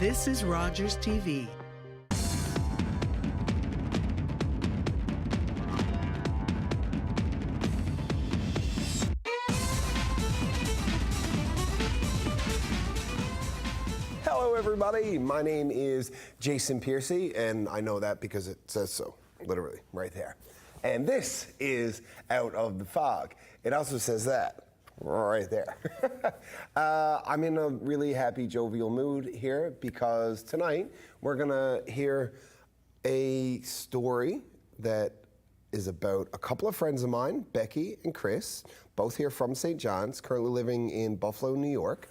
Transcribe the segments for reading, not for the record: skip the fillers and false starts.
This is Rogers TV. Hello, everybody. My name is Jason Piercey, and I know that because it says so, literally, right there. And this is Out of the Fog. It also says that right there. I'm in a really happy, jovial mood here because tonight we're gonna hear a story that is about a couple of friends of mine, Becki and Chris, both here from St. John's, currently living in Buffalo, New York,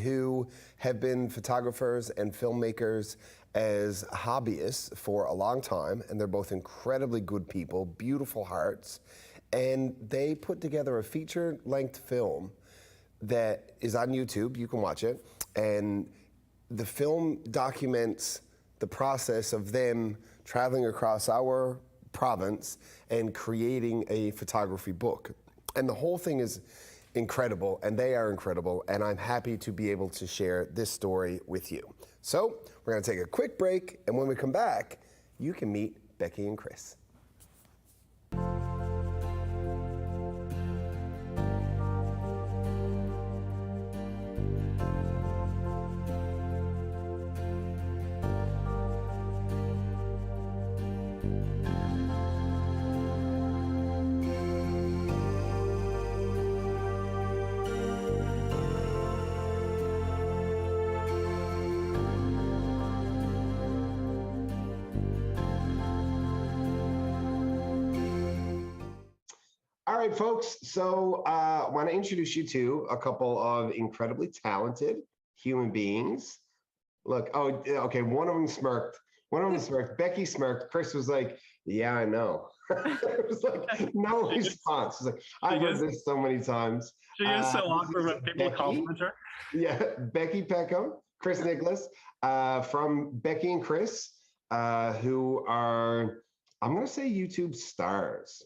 who have been photographers and filmmakers as hobbyists for a long time, and they're both incredibly good people, beautiful hearts, and they put together a feature-length film that is on YouTube. You can watch it, and the film documents the process of them traveling across our province and creating a photography book. And the whole thing is incredible, and they are incredible, and I'm happy to be able to share this story with you. So we're gonna take a quick break, and when we come back, you can meet Becki and Chris. All right, folks, so I want to introduce you to a couple of incredibly talented human beings. Look, oh, okay, one of them smirked. Becki smirked. Chris was like, yeah, I know. It was like no response. It was like, I've heard this so many times. She is so awkward when people compliment her. Yeah, Becki Peckham, Chris Nicholas, from Becki and Chris, who are, I'm going to say YouTube stars.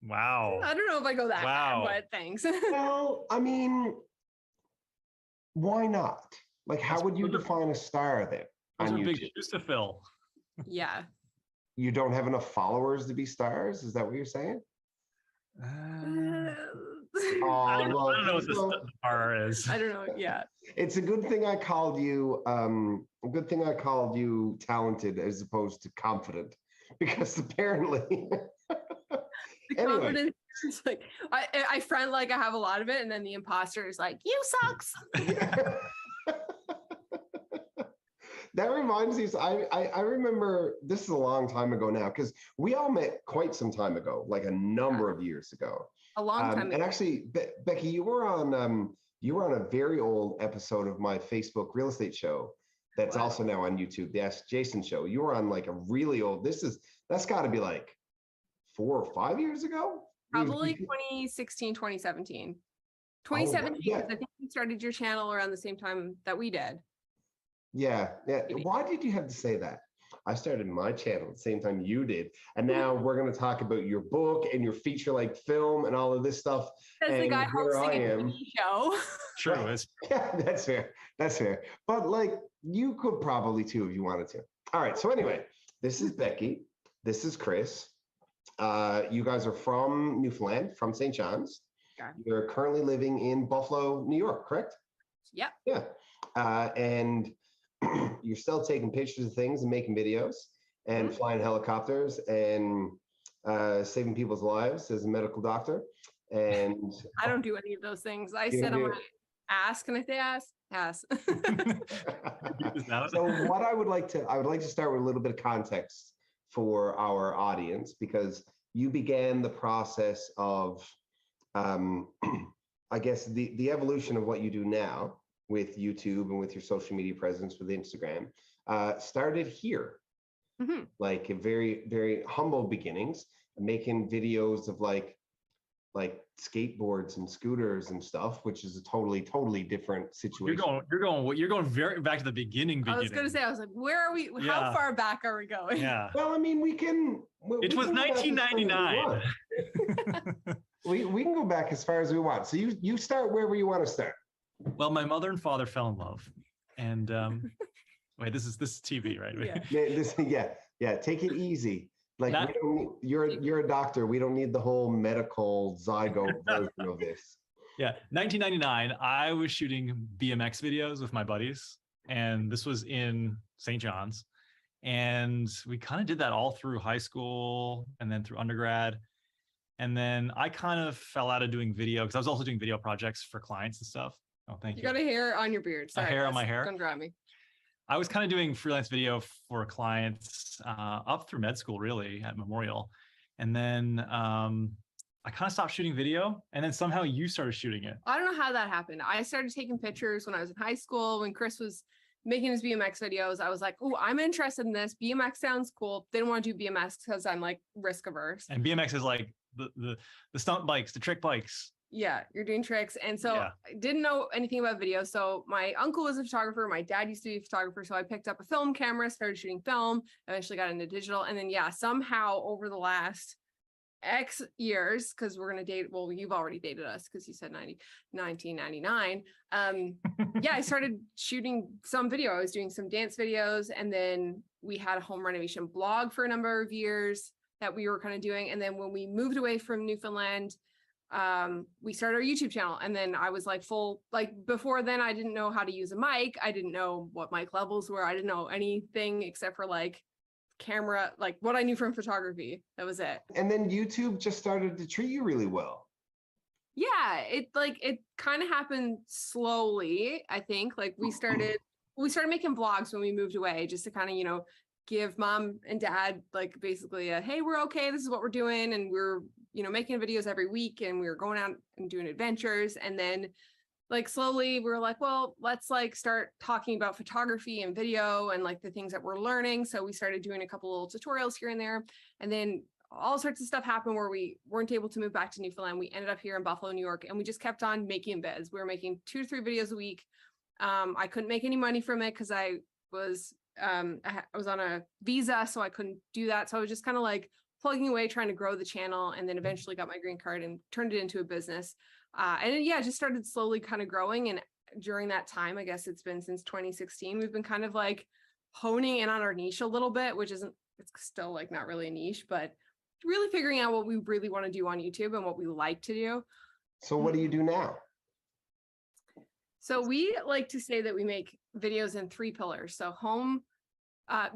Wow. I don't know if I go that far, but thanks. Well, I mean, why not? Like, how would you define a star then on YouTube? Those are big shoes to fill. Yeah. You don't have enough followers to be stars? Is that what you're saying? I don't know what the star is. I don't know. Yeah. It's a good thing I called you. Talented as opposed to confident, because apparently. The confidence is like I front like I have a lot of it, and then the imposter is like, you sucks. That reminds me, I remember, this is a long time ago now, because we all met quite some time ago, like a number of years ago. A long time ago. And actually, Becki, you were on a very old episode of my Facebook real estate show that's also now on YouTube, the Ask Jason show. You were on like a really old, that's got to be like 4 or 5 years ago? Probably 2016, 2017. 2017, because I think you started your channel around the same time that we did. Yeah. Maybe. Why did you have to say that? I started my channel at the same time you did. And now we're going to talk about your book and your feature-length film and all of this stuff. That's the guy hosting a TV show. True. Yeah, that's fair. But like, you could probably too if you wanted to. All right. So anyway, this is Becki. This is Chris. You guys are from Newfoundland, from St. John's. Okay. You're currently living in Buffalo, New York, correct? Yep. Yeah. And you're still taking pictures of things and making videos and flying helicopters and saving people's lives as a medical doctor. And I don't do any of those things. I said I'm going to ask. Can I say ask? Ask. So what I would like to start with a little bit of context for our audience, because you began the process of, I guess, the evolution of what you do now with YouTube and with your social media presence with Instagram, started here. Like very, very humble beginnings, making videos of like skateboards and scooters and stuff, which is a totally different situation. You're going very back to the beginning. I was going to say, I was like, where are we? Yeah. How far back are we going? Yeah. Well, I mean, it was 1999. We can go back as far as we want. So you start wherever you want to start. Well, my mother and father fell in love, and Wait, this is TV, right? Yeah. Yeah. Take it easy. Like That- we don't need, you're a doctor. We don't need the whole medical zygote version of this. Yeah, 1999, I was shooting BMX videos with my buddies, and this was in St. John's. And we kind of did that all through high school and then through undergrad. And then I kind of fell out of doing video because I was also doing video projects for clients and stuff. Oh, thank you. You got a hair on your beard. Sorry, hair on my that's hair? gonna grab me. I was kind of doing freelance video for clients up through med school, really, at Memorial. And then I kind of stopped shooting video, and then somehow you started shooting it. I don't know how that happened. I started taking pictures when I was in high school, when Chris was making his BMX videos. I was like, oh, I'm interested in this. BMX sounds cool. Didn't want to do BMX because I'm like risk averse. And BMX is like the stunt bikes, the trick bikes. Yeah, you're doing tricks. And so Yeah. I didn't know anything about video. So my uncle was a photographer. My dad used to be a photographer. So I picked up a film camera, started shooting film, eventually got into digital. And then, yeah, somehow over the last X years, because we're going to date, well, you've already dated us because you said 1999. Yeah, I started shooting some video. I was doing some dance videos. And then we had a home renovation blog for a number of years that we were kind of doing. And then when we moved away from Newfoundland, we started our YouTube channel. And then I was like before then I didn't know how to use a mic. I didn't know what mic levels were. I didn't know anything except for like camera, like what I knew from photography. That was it. And then YouTube just started to treat you really well. Yeah, it kind of happened slowly. I think like we started making vlogs when we moved away, just to kind of, give mom and dad like basically a, hey, we're okay, this is what we're doing. And we're, making videos every week, and we were going out and doing adventures. And then like slowly we were like, well, let's like start talking about photography and video and like the things that we're learning. So we started doing a couple little tutorials here and there. And then all sorts of stuff happened where we weren't able to move back to Newfoundland. We ended up here in Buffalo, New York, and we just kept on making vids. We were making 2 to 3 videos a week. I couldn't make any money from it because I was on a visa, so I couldn't do that. So I was just kind of like plugging away, trying to grow the channel, and then eventually got my green card and turned it into a business. And then, yeah, just started slowly kind of growing. And during that time, I guess it's been since 2016, we've been kind of like honing in on our niche a little bit, which it's still like not really a niche, but really figuring out what we really want to do on YouTube and what we like to do. So what do you do now? So we like to say that we make videos in 3 pillars. So home,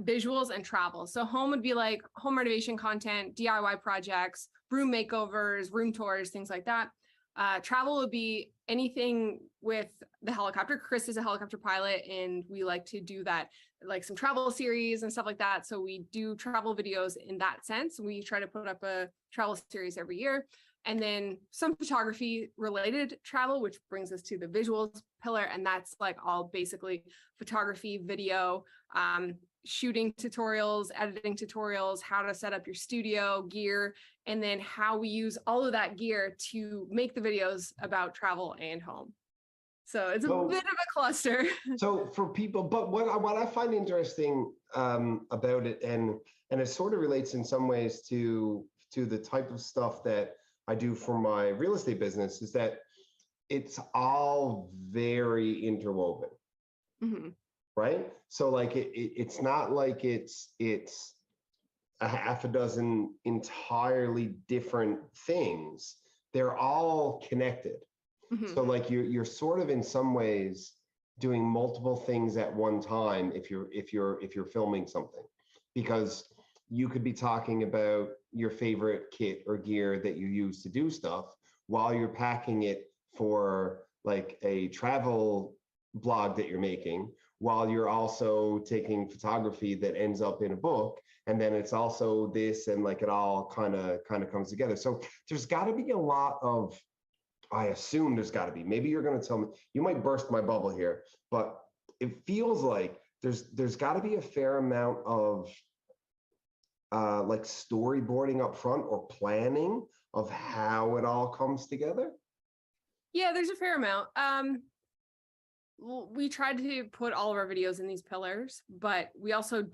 visuals, and travel. So home would be like home renovation content, DIY projects, room makeovers, room tours, things like that. Travel would be anything with the helicopter. Chris is a helicopter pilot, and we like to do that, like some travel series and stuff like that. So we do travel videos in that sense. We try to put up a travel series every year. And then some photography related travel, which brings us to the visuals pillar. And that's like all basically photography, video, shooting tutorials, editing tutorials, how to set up your studio gear, and then how we use all of that gear to make the videos about travel and home. So it's a bit of a cluster. So for people, but what I find interesting about it, and it sort of relates in some ways to the type of stuff that I do for my real estate business, is that it's all very interwoven. Mm-hmm. Right? So like it's not like it's a half a dozen entirely different things. They're all connected. Mm-hmm. So like you're sort of in some ways doing multiple things at one time if you're filming something, because you could be talking about your favorite kit or gear that you use to do stuff while you're packing it for like a travel blog that you're making, while you're also taking photography that ends up in a book, and then it's also this, and like it all kind of comes together. So there's got to be a lot of, I assume there's got to be, maybe you're going to tell me, you might burst my bubble here, but it feels like there's got to be a fair amount of like storyboarding up front or planning of how it all comes together. Yeah, there's a fair amount. We tried to put all of our videos in these pillars, but we also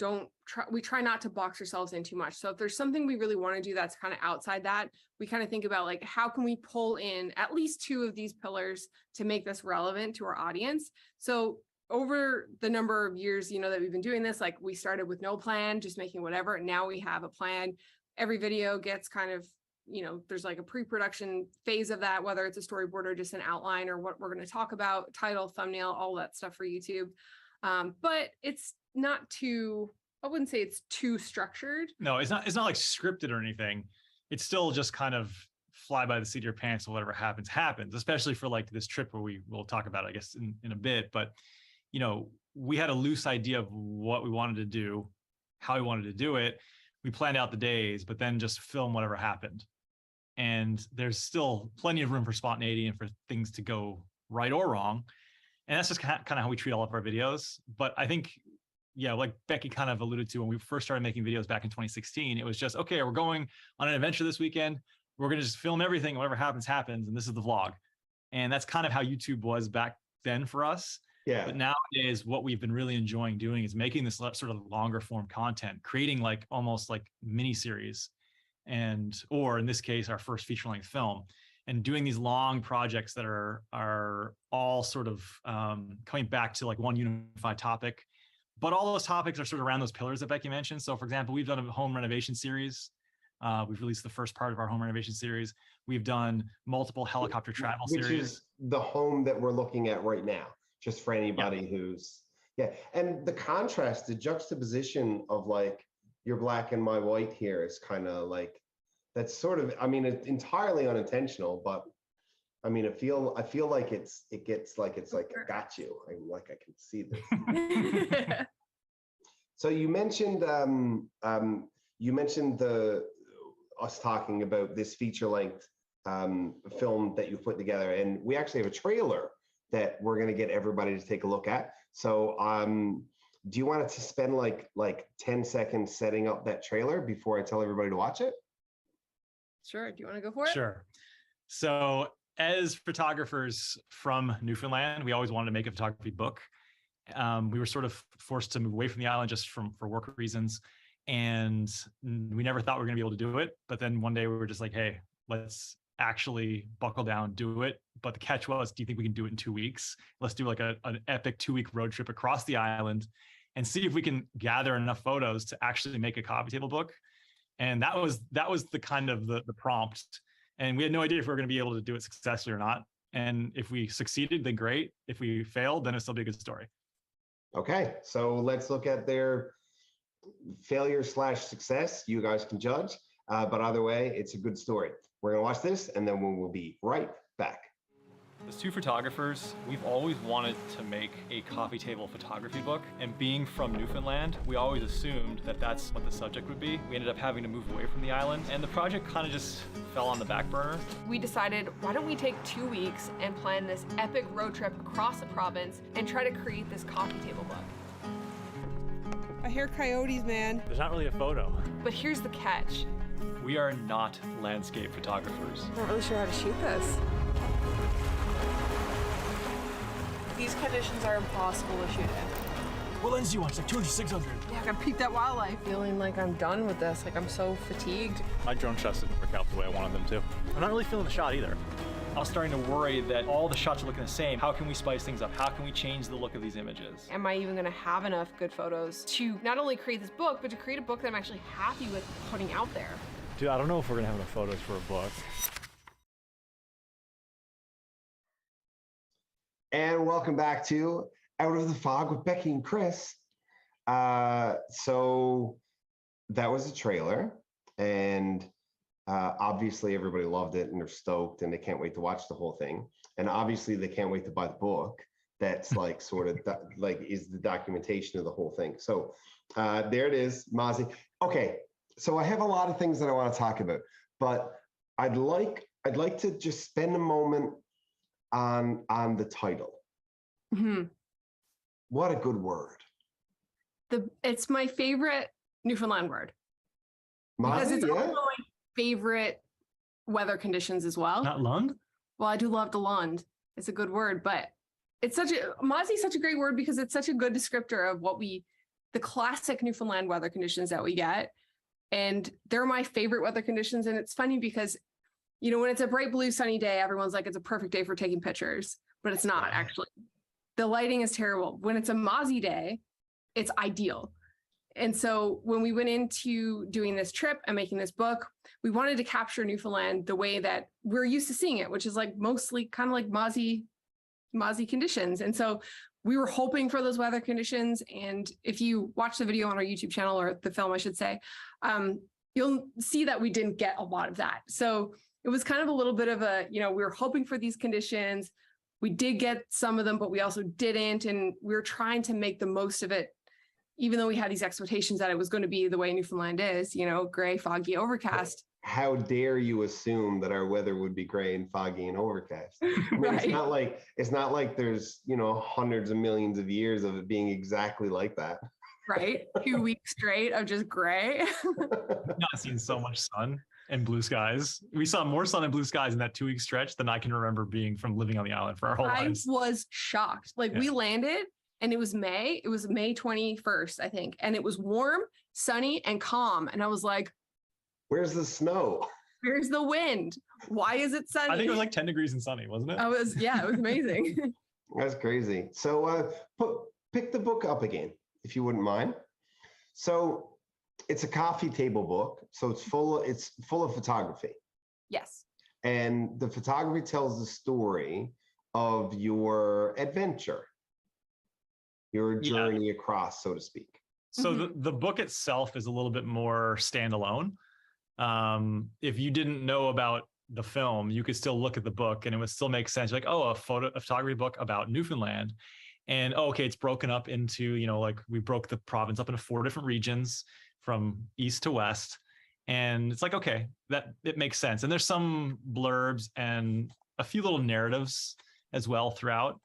we try not to box ourselves in too much. So if there's something we really want to do that's kind of outside that, we kind of think about like, how can we pull in at least 2 of these pillars to make this relevant to our audience? So over the number of years, you know, that we've been doing this, like we started with no plan, just making whatever. And now we have a plan. Every video gets kind of, you know, there's like a pre-production phase of that, whether it's a storyboard or just an outline or what we're going to talk about, title, thumbnail, all that stuff for YouTube. But it's not too, I wouldn't say it's too structured. No, it's not like scripted or anything. It's still just kind of fly by the seat of your pants, and whatever happens, especially for like this trip where we will talk about, I guess, in a bit. But, you know, we had a loose idea of what we wanted to do, how we wanted to do it. We planned out the days, but then just film whatever happened. And there's still plenty of room for spontaneity and for things to go right or wrong. And that's just kind of how we treat all of our videos. But I think, yeah, like Becki kind of alluded to, when we first started making videos back in 2016, it was just, okay, we're going on an adventure this weekend. We're going to just film everything. Whatever happens, happens. And this is the vlog. And that's kind of how YouTube was back then for us. Yeah. But nowadays, what we've been really enjoying doing is making this sort of longer form content, creating like almost like mini series, or in this case, our first feature length film, and doing these long projects that are all sort of coming back to like one unified topic. But all those topics are sort of around those pillars that Becki mentioned. So for example, we've done a home renovation series. We've released the first part of our home renovation series. We've done multiple helicopter travel series. Which is the home that we're looking at right now, just for anybody who's, and the contrast, the juxtaposition of like your black and my white here is kind of like, that's sort of, I mean, it's entirely unintentional, but I mean, I feel like it gets like, it's like, I got you. I can see this. So you mentioned, us talking about this feature length film that you've put together, and we actually have a trailer that we're going to get everybody to take a look at. So do you want to spend like 10 seconds setting up that trailer before I tell everybody to watch it? Sure. Do you want to go for it? Sure. So as photographers from Newfoundland, we always wanted to make a photography book. We were sort of forced to move away from the island just for work reasons. And we never thought we were going to be able to do it. But then one day we were just like, hey, let's actually buckle down, do it. But the catch was, do you think we can do it in 2 weeks? Let's do like an epic 2-week road trip across the island and see if we can gather enough photos to actually make a coffee table book. And that was the kind of the prompt. And we had no idea if we were going to be able to do it successfully or not. And if we succeeded, then great. If we failed, then it'll still be a good story. Okay, so let's look at their failure/success. You guys can judge, but either way, it's a good story. We're gonna watch this, and then we'll be right back. As two photographers, we've always wanted to make a coffee table photography book, and being from Newfoundland, we always assumed that that's what the subject would be. We ended up having to move away from the island, and the project kind of just fell on the back burner. We decided, why don't we take 2 weeks and plan this epic road trip across the province and try to create this coffee table book. I hear coyotes, man. There's not really a photo. But here's the catch. We are not landscape photographers. I'm not really sure how to shoot this. These conditions are impossible to shoot in. What lens do you want? It's like 200, 600. Yeah, I gotta peep that wildlife. Feeling like I'm done with this. Like I'm so fatigued. My drone shots didn't work out the way I wanted them to. I'm not really feeling the shot either. I was starting to worry that all the shots are looking the same. How can we spice things up? How can we change the look of these images? Am I even gonna have enough good photos to not only create this book, but to create a book that I'm actually happy with putting out there? Dude, I don't know if we're gonna have enough photos for a book. And welcome back to Out of the Fog with Becki and Chris. So that was a trailer, and obviously everybody loved it and they're stoked and they can't wait to watch the whole thing. And obviously they can't wait to buy the book. That's like sort of like is the documentation of the whole thing. So there it is, Mozzie. Okay, so I have a lot of things that I want to talk about, but I'd like to just spend a moment on the title. Mm-hmm. What a good word. It's my favorite Newfoundland word. Because it's also my favorite weather conditions as well. Not Lund? Well, I do love the Lund. It's a good word, but it's Mozzie's such a great word because it's such a good descriptor of the classic Newfoundland weather conditions that we get. And they're my favorite weather conditions. And it's funny because, you know, when it's a bright blue sunny day, everyone's like, it's a perfect day for taking pictures, but it's not actually. the lighting is terrible. When it's a Mozzie day, it's ideal. And so when we went into doing this trip and making this book, we wanted to capture Newfoundland the way that we're used to seeing it, which is like mostly kind of like Mozzie conditions. And so we were hoping for those weather conditions. And if you watch the video on our YouTube channel, or the film, I should say, you'll see that we didn't get a lot of that. So it was kind of a little bit of a, we were hoping for these conditions. We did get some of them, but we also didn't. And we were trying to make the most of it, even though we had these expectations that it was going to be the way Newfoundland is, gray, foggy, overcast. How dare you assume that our weather would be gray and foggy and overcast? I mean, Right. It's not like there's, hundreds of millions of years of it being exactly like that. Right. 2 weeks straight of just gray. Not seen so much sun and blue skies. We saw more sun and blue skies in that 2 week stretch than I can remember being from living on the island for our whole I lives. was shocked. Like, we landed and it was May 21st, I think. And it was warm, sunny, and calm. And I was like, where's the snow? where's the wind? Why is it sunny? I think it was like 10 degrees and sunny, wasn't it? it was amazing. That's crazy. So pick the book up again, if you wouldn't mind. So it's a coffee table book. So it's full of photography. Yes. And the photography tells the story of your adventure, your journey across, so to speak. So the book itself is a little bit more standalone. If you didn't know about the film, you could still look at the book and it would still make sense. Like, a photography book about Newfoundland. And okay, it's broken up into, like we broke the province up into 4 different regions from east to west. And it's like, okay, that it makes sense. And there's some blurbs and a few little narratives as well throughout.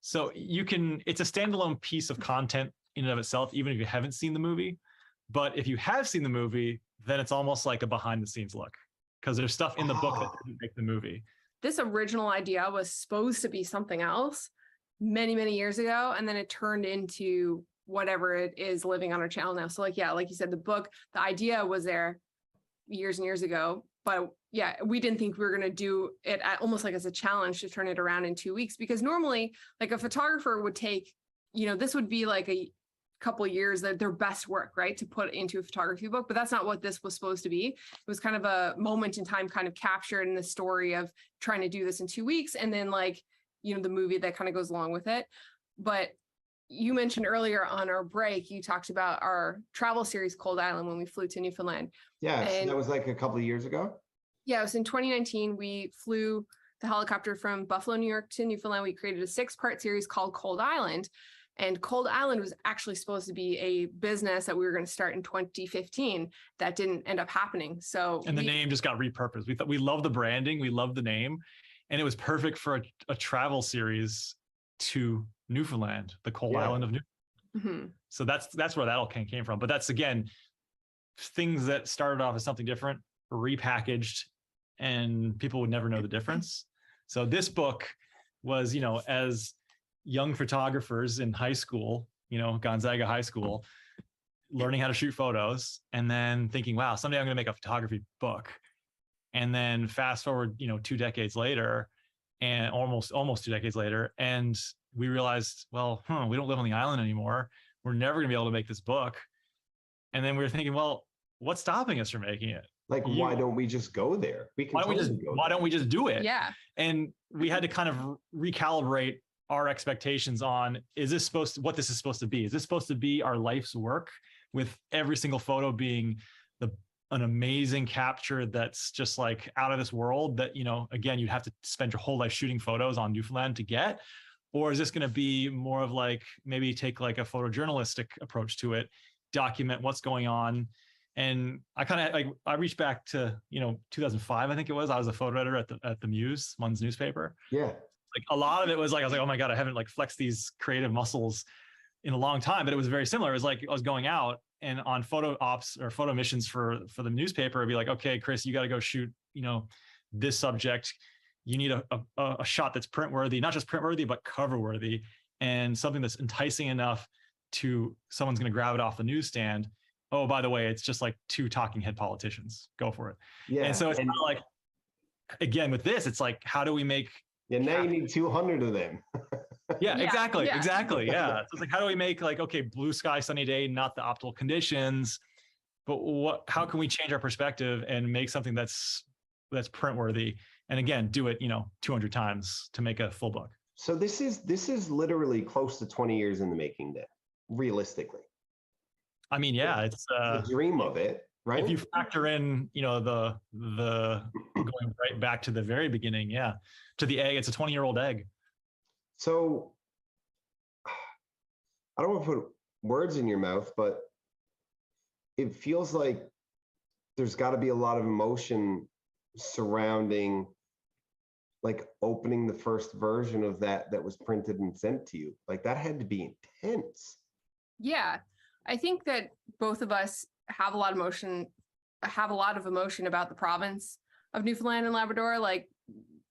So it's a standalone piece of content in and of itself, even if you haven't seen the movie. But if you have seen the movie, then it's almost like a behind the scenes look, because there's stuff in the book that didn't make the movie. This original idea was supposed to be something else many, many years ago. And then it turned into whatever it is living on our channel now. So like you said, the book, the idea was there years and years ago, but we didn't think we were going to do it almost like as a challenge to turn it around in 2 weeks, because normally like a photographer would take, this would be like a couple of years, that their best work, right, to put into a photography book. But that's not what this was supposed to be. It was kind of a moment in time kind of captured in the story of trying to do this in 2 weeks. And then the movie that kind of goes along with it. But you mentioned earlier on our break, you talked about our travel series, Cold Island, when we flew to Newfoundland. Yeah, that was like a couple of years ago. Yeah, it was in 2019. We flew the helicopter from Buffalo, New York to Newfoundland. We created a 6-part series called Cold Island. And Cold Island was actually supposed to be a business that we were going to start in 2015. That didn't end up happening. And the name just got repurposed. We love the branding. We love the name. And it was perfect for a travel series to Newfoundland, the Cold Island of Newfoundland. Mm-hmm. So that's where that all came from. But that's, again, things that started off as something different, repackaged, and people would never know the difference. So this book was, as young photographers in high school, Gonzaga High School, learning how to shoot photos, and then thinking, wow, someday I'm going to make a photography book. And then fast forward, 2 decades later, and almost 2 decades later, and we realized, well, we don't live on the island anymore. We're never going to be able to make this book. And then we were thinking, well, what's stopping us from making it? Like, why don't we just go there? Why don't we just do it? Yeah. And we had to kind of recalibrate our expectations on, what this is supposed to be? Is this supposed to be our life's work, with every single photo being an amazing capture that's just like out of this world that, again, you'd have to spend your whole life shooting photos on Newfoundland to get? Or is this going to be more of like, maybe take like a photojournalistic approach to it, document what's going on? And I reached back to, 2005, I think it was. I was a photo editor at the Muse, Mun's newspaper. Yeah. Like a lot of it was like, I was like, oh my God, I haven't flexed these creative muscles in a long time, but it was very similar. It was like, I was going out and on photo ops or photo missions for the newspaper, it'd be like, okay, Chris, you got to go shoot, this subject. You need a shot that's print worthy, not just print worthy, but cover worthy, and something that's enticing enough to someone's going to grab it off the newsstand. Oh, by the way, it's just like 2 talking head politicians. Go for it. Yeah. And so it's not like, again, with this, it's like, how do we make... Yeah, now you need 200 of them. Yeah, Yeah, exactly. yeah. Exactly. Yeah. So it's like, how do we make like, okay, blue sky, sunny day, not the optimal conditions, but how can we change our perspective and make something that's print worthy? And again, do it, 200 times to make a full book. So this is literally close to 20 years in the making then, realistically. I mean, yeah, it's The dream of it, right? if you factor in, the going right back to the very beginning, yeah, to the egg, it's a 20-year-old egg. So I don't want to put words in your mouth, but it feels like there's got to be a lot of emotion surrounding like opening the first version of that was printed and sent to you. Like that had to be intense. Yeah. I think that both of us have a lot of emotion about the province of Newfoundland and Labrador. Like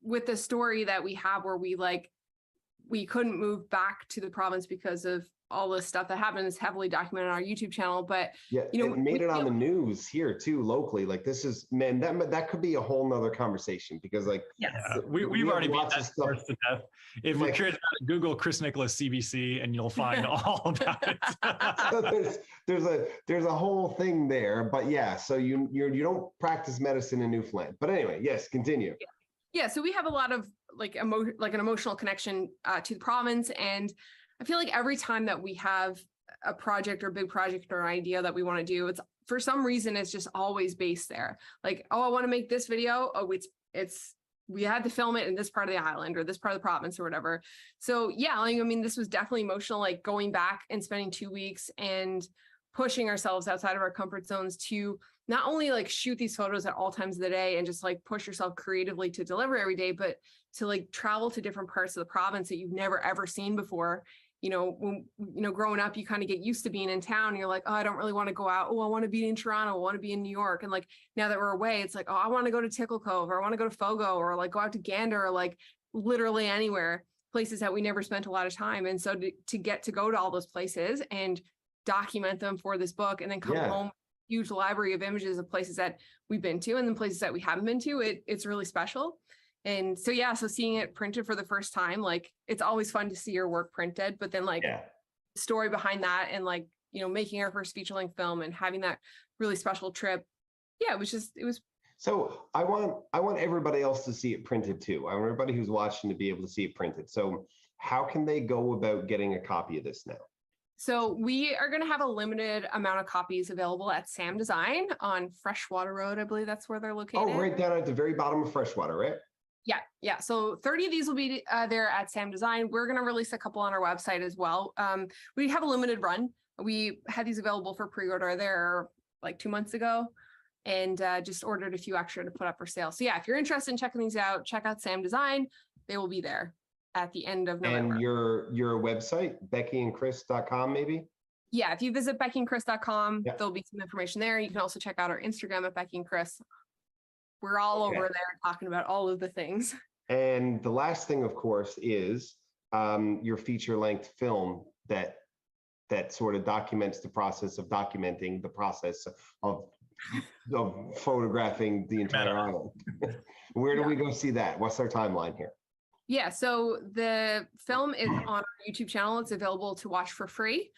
with the story that we have where we couldn't move back to the province because of all this stuff that happened. Is heavily documented on our YouTube channel, but yeah, it made it on the news here too, locally. Like this is, man, that could be a whole nother conversation because like, yes. We've already beat that horse to death. If you're curious about it, Google Chris Nicholas CBC and you'll find all about it. So there's a whole thing there, but yeah, so you don't practice medicine in Newfoundland, but anyway, yes, continue. Yeah, so we have a lot of like an emotional connection to the province, and I feel like every time that we have a project or big project or idea that we want to do, it's for some reason it's just always based there. Like, oh, I want to make this video. Oh, it's we had to film it in this part of the island or this part of the province or whatever. So yeah, like, I mean, this was definitely emotional, like going back and spending 2 weeks and pushing ourselves outside of our comfort zones to not only like shoot these photos at all times of the day and just like push yourself creatively to deliver every day, but to like travel to different parts of the province that you've never ever seen before. When, growing up, you kind of get used to being in town. You're like, oh, I don't really want to go out. Oh, I want to be in Toronto. I want to be in New York. And like, now that we're away, it's like, oh, I want to go to Tickle Cove, or I want to go to Fogo, or like go out to Gander, or like literally anywhere, places that we never spent a lot of time. And so to get to go to all those places and document them for this book and then come home with a huge library of images of places that we've been to and then places that we haven't been to, it's really special. And so, yeah, so seeing it printed for the first time, like it's always fun to see your work printed, but then like the story behind that and like, making our first feature-length film and having that really special trip. Yeah, it was. So I want everybody else to see it printed too. I want everybody who's watching to be able to see it printed. So how can they go about getting a copy of this now? So we are going to have a limited amount of copies available at Sam Design on Freshwater Road. I believe that's where they're located. Oh, right down at the very bottom of Freshwater, right? Yeah. So 30 of these will be there at Sam Design. We're going to release a couple on our website as well. We have a limited run. We had these available for pre-order there like 2 months ago and just ordered a few extra to put up for sale. So yeah, if you're interested in checking these out, check out Sam Design. They will be there at the end of November. And your website, beckyandchris.com maybe? Yeah, if you visit beckyandchris.com, there'll be some information there. You can also check out our Instagram at Becki and Chris. We're all over there talking about all of the things. And the last thing, of course, is your feature-length film that sort of documents the process of documenting the process of photographing the entire island. Where do we go see that? What's our timeline here? Yeah, so the film is on our YouTube channel. It's available to watch for free.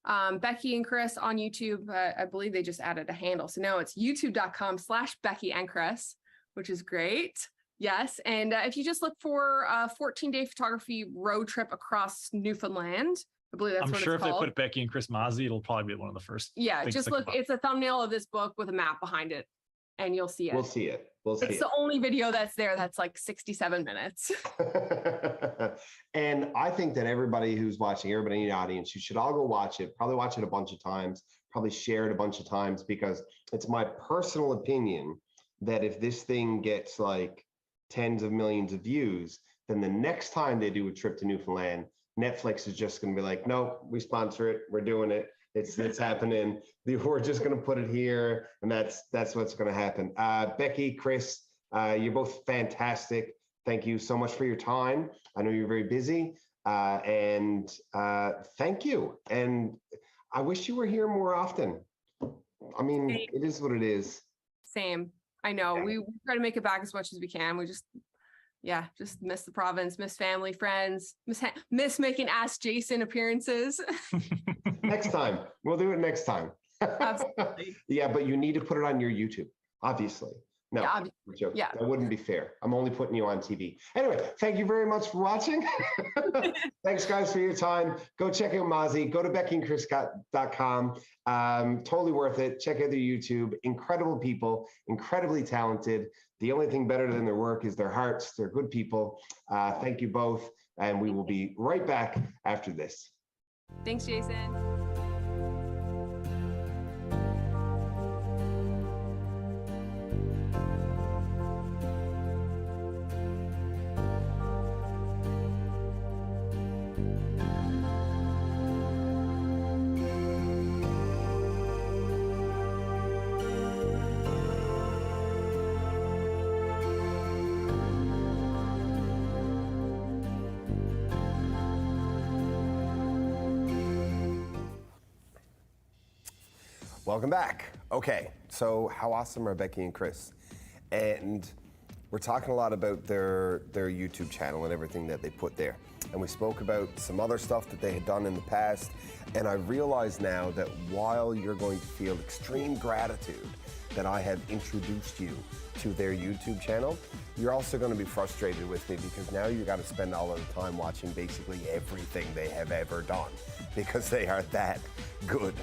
Becki and Chris on YouTube, I believe they just added a handle. So now it's youtube.com/Becki and Chris, which is great. Yes. And if you just look for a 14-day photography road trip across Newfoundland, I believe that's what it's called. I'm sure if they put Becki and Chris Mozzie, it'll probably be one of the first. Yeah, just look. It's a thumbnail of this book with a map behind it, and you'll see it. We'll see it. It's the only video that's there that's like 67 minutes. And I think that everybody who's watching, everybody in the audience, you should all go watch it, probably watch it a bunch of times, probably share it a bunch of times, because it's my personal opinion that if this thing gets like tens of millions of views, then the next time they do a trip to Newfoundland, Netflix is just going to be like, no, we sponsor it. We're doing it. It's happening. We're just going to put it here. And that's what's going to happen. Becki, Chris, you're both fantastic. Thank you so much for your time. I know you're very busy. And thank you. And I wish you were here more often. I mean, it is what it is. Same. I know. Yeah. We try to make it back as much as we can. We just yeah, just miss the province, miss family, friends, miss making Ask Jason appearances. Next time. We'll do it next time. Absolutely. Yeah, but you need to put it on your YouTube, obviously. No, Yeah, I'm joking. yeah. That wouldn't be fair. I'm only putting you on TV. Anyway, thank you very much for watching. Thanks, guys, for your time. Go check out Mozzie. Go to BeckiandChris.com. Totally worth it. Check out their YouTube. Incredible people, incredibly talented. The only thing better than their work is their hearts. They're good people. Thank you both. And we will be right back after this. Thanks, Jason. Welcome back. Okay, so how awesome are Becki and Chris? And we're talking a lot about their YouTube channel and everything that they put there. And we spoke about some other stuff that they had done in the past. And I realize now that while you're going to feel extreme gratitude that I have introduced you to their YouTube channel, you're also going to be frustrated with me because now you got to spend all of the time watching basically everything they have ever done because they are that good.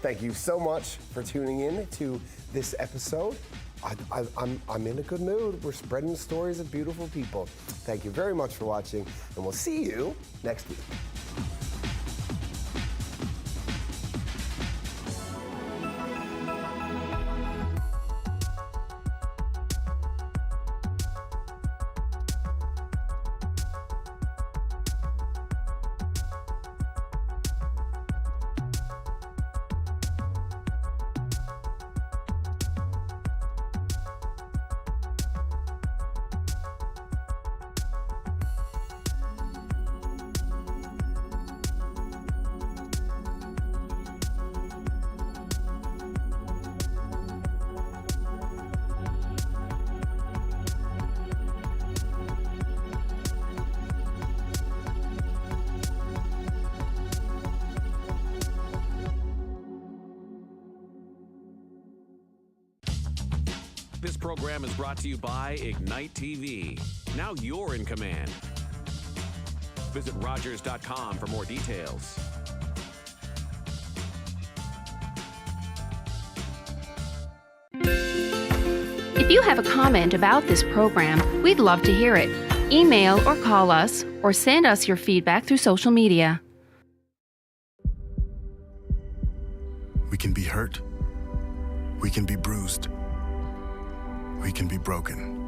Thank you so much for tuning in to this episode. I'm in a good mood. We're spreading the stories of beautiful people. Thank you very much for watching, and we'll see you next week. This program is brought to you by Ignite TV. Now you're in command. Visit Rogers.com for more details. If you have a comment about this program, we'd love to hear it. Email or call us, or send us your feedback through social media. We can be hurt. We can be bruised. We can be broken.